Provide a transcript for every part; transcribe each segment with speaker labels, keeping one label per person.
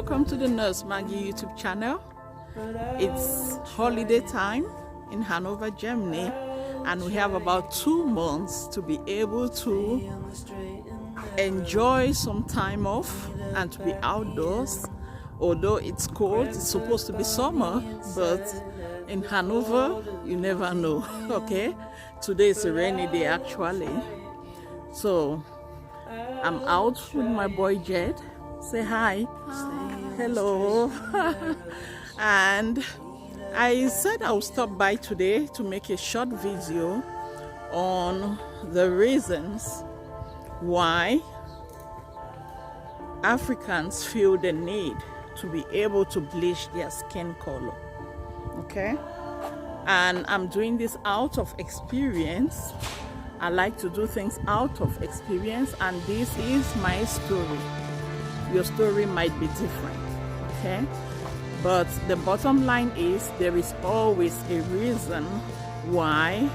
Speaker 1: welcome to the Nurse Maggie YouTube channel. It's holiday time in Hanover, Germany, and we have about 2 months to be able to enjoy some time off and to be outdoors. Although it's cold, it's supposed to be summer, but in Hanover, you never know. Okay, today is a rainy day actually, so I'm out with my boy Jed. Say hi. Hi. Hello. And I said I'll stop by today to make a short video on the reasons why Africans feel the need to be able to bleach their skin color. Okay, and I'm doing this out of experience. I like to do things out of experience, and this is my story. Your story might be different, okay? But the bottom line is there is always a reason why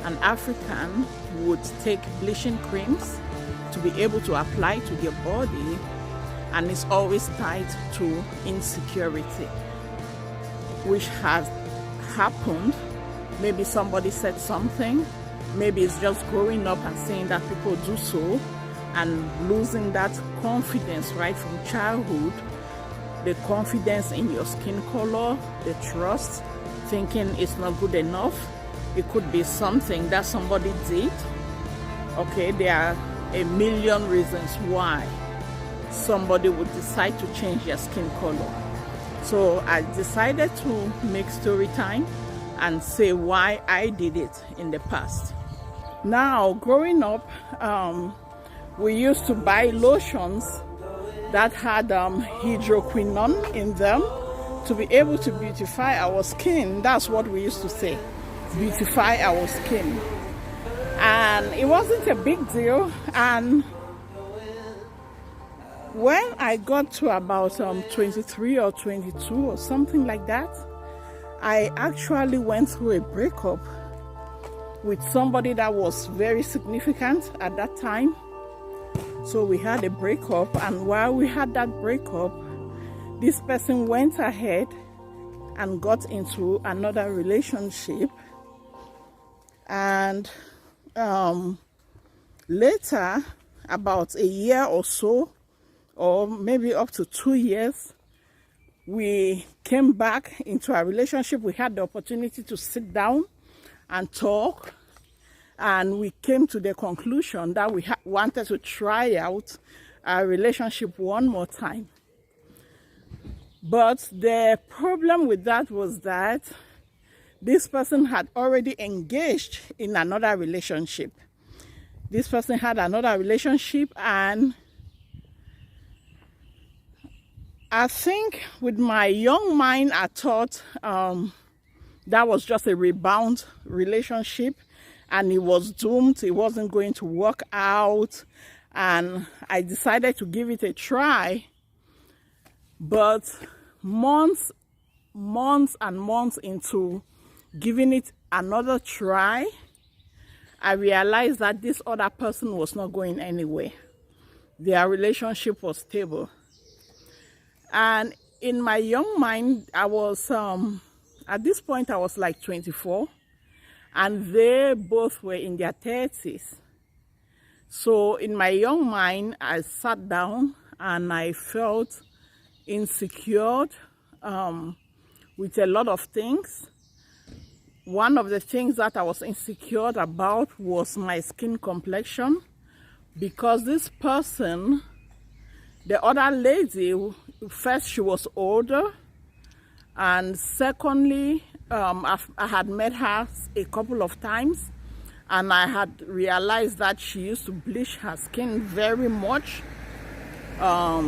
Speaker 1: an African would take bleaching creams to be able to apply to their body, and it's always tied to insecurity, which has happened. Maybe somebody said something, maybe it's just growing up and seeing that people do so and losing that confidence right from childhood, the confidence in your skin color, the trust, thinking it's not good enough. It could be something that somebody did. Okay, there are a million reasons why somebody would decide to change their skin color. So I decided to make story time and say why I did it in the past. Now, growing up, we used to buy lotions that had hydroquinone in them to be able to beautify our skin. That's what we used to say, beautify our skin. And it wasn't a big deal. And when I got to about 23 or 22 or something like that, I actually went through a breakup with somebody that was very significant at that time. So we had a breakup, and while we had that breakup, this person went ahead and got into another relationship. And later, about a year or so, or maybe up to 2 years, we came back into our relationship. We had the opportunity to sit down and talk, and we came to the conclusion that we wanted to try out our relationship one more time. But the problem with that was that this person had already engaged in another relationship. This person had another relationship, and I think with my young mind, I thought that was just a rebound relationship, and it was doomed. It wasn't going to work out, and I decided to give it a try. But months and months into giving it another try, I realized that this other person was not going anywhere. Their relationship was stable. And in my young mind, I was, at this point, I was like 24. And they both were in their 30s. So in my young mind, I sat down and I felt insecure with a lot of things. One of the things that I was insecure about was my skin complexion, because this person, the other lady, first, she was older, and secondly, I had met her a couple of times, and I had realized that she used to bleach her skin very much. I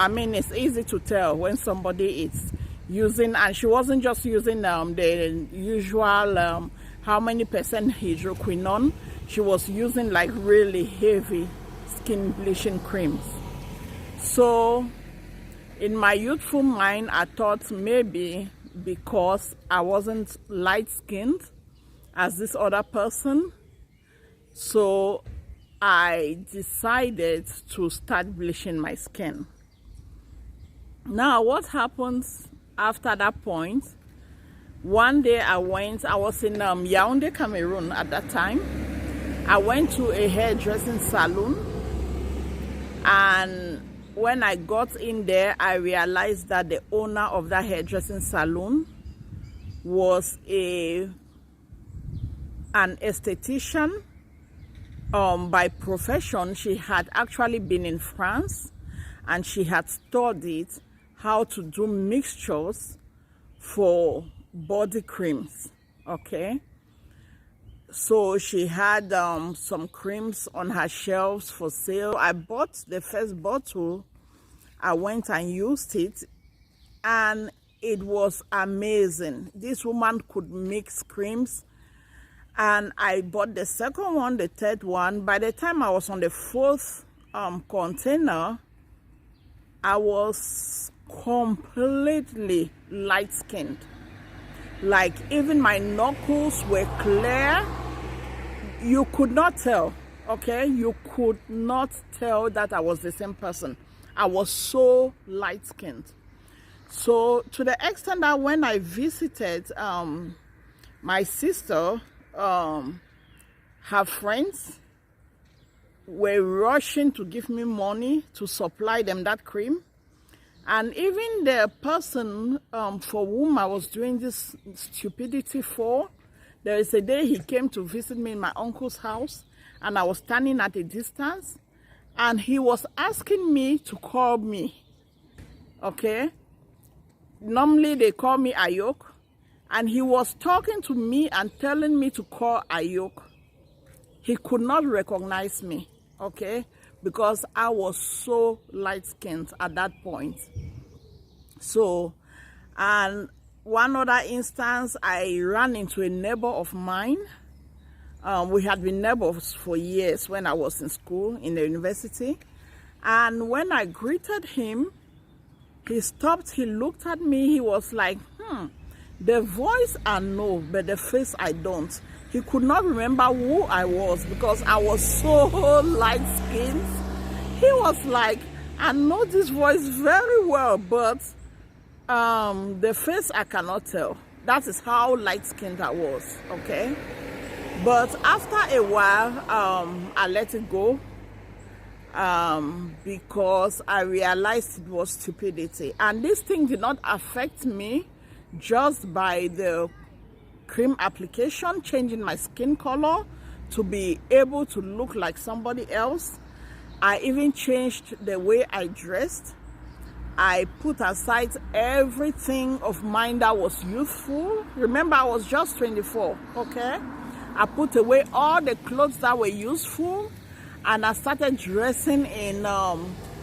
Speaker 1: mean, it's easy to tell when somebody is using, and she wasn't just using the usual how many percent hydroquinone. She was using like really heavy skin bleaching creams. So in my youthful mind, I thought maybe because I wasn't light-skinned as this other person, so I decided to start bleaching my skin. Now, what happens after that point? One day I was in Yaoundé, Cameroon at that time. I went to a hairdressing salon, and when I got in there, I realized that the owner of that hairdressing salon was an esthetician. By profession. She had actually been in France, and she had studied how to do mixtures for body creams. Okay, so she had some creams on her shelves for sale. I bought the first bottle. I went and used it, and it was amazing. This woman could mix creams. And I bought the second one, the third one. By the time I was on the fourth container, I was completely light-skinned. Like, even my knuckles were clear. You could not tell, okay? You could not tell that I was the same person. I was so light-skinned. So, to the extent that when I visited my sister, her friends were rushing to give me money to supply them that cream. And even the person for whom I was doing this stupidity for, there is a day he came to visit me in my uncle's house, and I was standing at a distance, and he was asking me to call me. Okay, normally they call me Ayok. And he was talking to me and telling me to call Ayok. He could not recognize me, okay? Because I was so light-skinned at that point. So, and one other instance, I ran into a neighbor of mine. We had been neighbors for years when I was in school, in the university. And when I greeted him, he stopped, he looked at me, he was like, the voice I know, but the face I don't. He could not remember who I was because I was so light-skinned. He was like, I know this voice very well, but the face I cannot tell. That is how light-skinned I was, okay? But after a while, I let it go because I realized it was stupidity. And this thing did not affect me just by the cream application, changing my skin color to be able to look like somebody else. I even changed the way I dressed. I put aside everything of mine that was youthful. Remember, I was just 24, okay? I put away all the clothes that were useful, and I started dressing in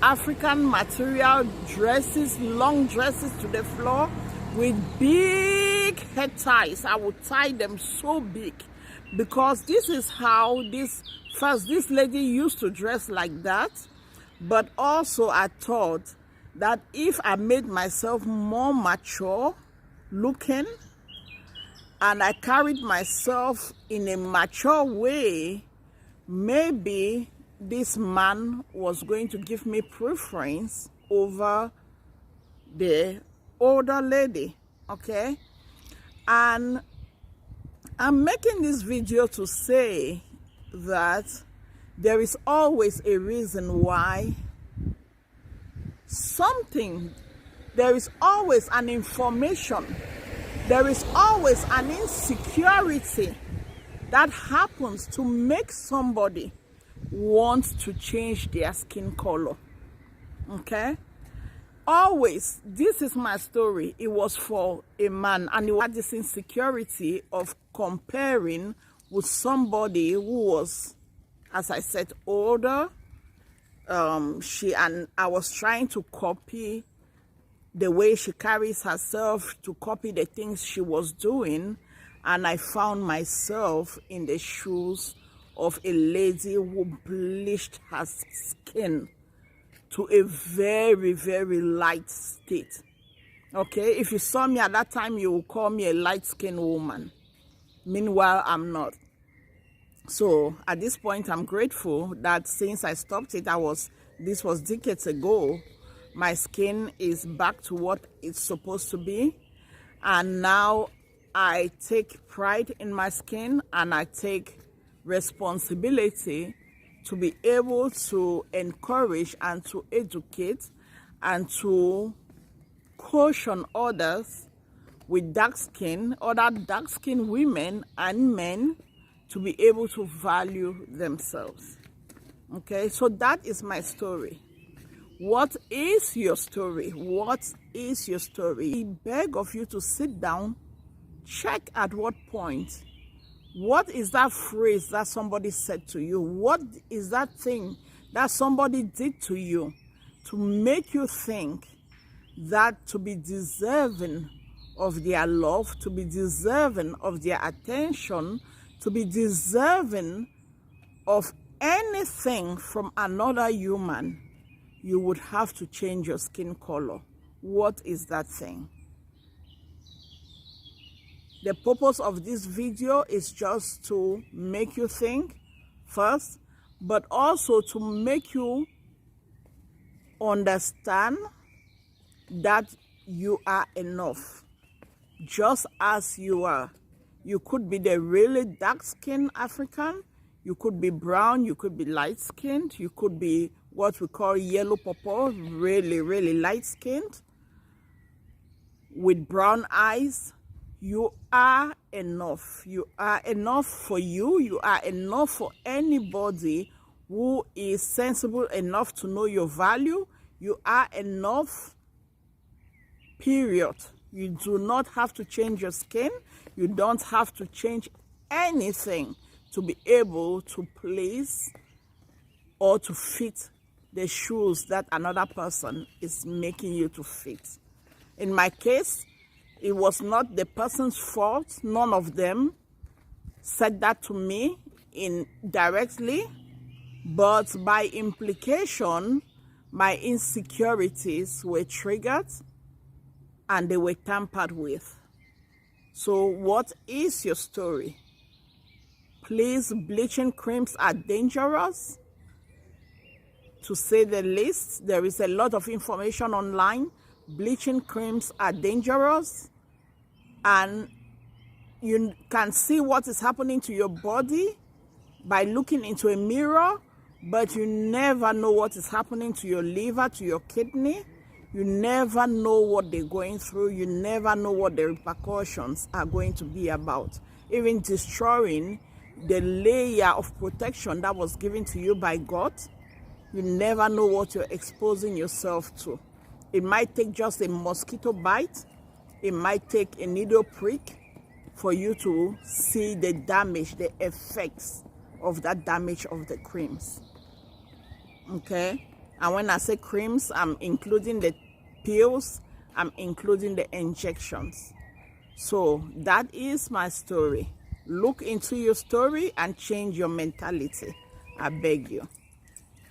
Speaker 1: African material dresses, long dresses to the floor, with big head ties. I would tie them so big because this is how this lady used to dress like that. But also I thought that if I made myself more mature looking and I carried myself in a mature way, maybe this man was going to give me preference over the older lady, okay? And I'm making this video to say that there is always a reason why there is always an information, there is always an insecurity that happens to make somebody want to change their skin color, okay? Always, this is my story. It was for a man, and he had this insecurity of comparing with somebody who was, as I said, older. I was trying to copy the way she carries herself, to copy the things she was doing, and I found myself in the shoes of a lady who bleached her skin to a very, very light state. Okay, if you saw me at that time, you would call me a light-skinned woman. Meanwhile, I'm not. So at this point, I'm grateful that since I stopped it, this was decades ago, my skin is back to what it's supposed to be. And now I take pride in my skin, and I take responsibility to be able to encourage and to educate and to caution others with dark skin, other dark skinned women and men, to be able to value themselves. Okay, so that is my story. What is your story? What is your story? I beg of you to sit down, check at what point. What is that phrase that somebody said to you? What is that thing that somebody did to you to make you think that to be deserving of their love, to be deserving of their attention, to be deserving of anything from another human, you would have to change your skin color? What is that thing? The purpose of this video is just to make you think first, but also to make you understand that you are enough just as you are. You could be the really dark-skinned African, you could be brown, you could be light-skinned, you could be what we call yellow purple, really, really light-skinned, with brown eyes. You are enough. You are enough for you. You are enough for anybody who is sensible enough to know your value. You are enough, period. You do not have to change your skin. You don't have to change anything to be able to please or to fit the shoes that another person is making you to fit. In my case, it was not the person's fault. None of them said that to me indirectly, but by implication, my insecurities were triggered and they were tampered with. So what is your story? Please, bleaching creams are dangerous, to say the least. There is a lot of information online. Bleaching creams are dangerous, and you can see what is happening to your body by looking into a mirror, but you never know what is happening to your liver, to your kidney. You never know what they're going through. You never know what the repercussions are going to be about. Even destroying the layer of protection that was given to you by God. You never know what you're exposing yourself to. It might take just a mosquito bite. It might take a needle prick for you to see the damage, the effects of that damage of the creams. Okay? And when I say creams, I'm including the pills, I'm including the injections. So that is my story. Look into your story and change your mentality. I beg you.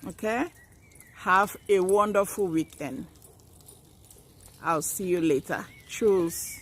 Speaker 1: Okay? Have a wonderful weekend. I'll see you later. Cheers.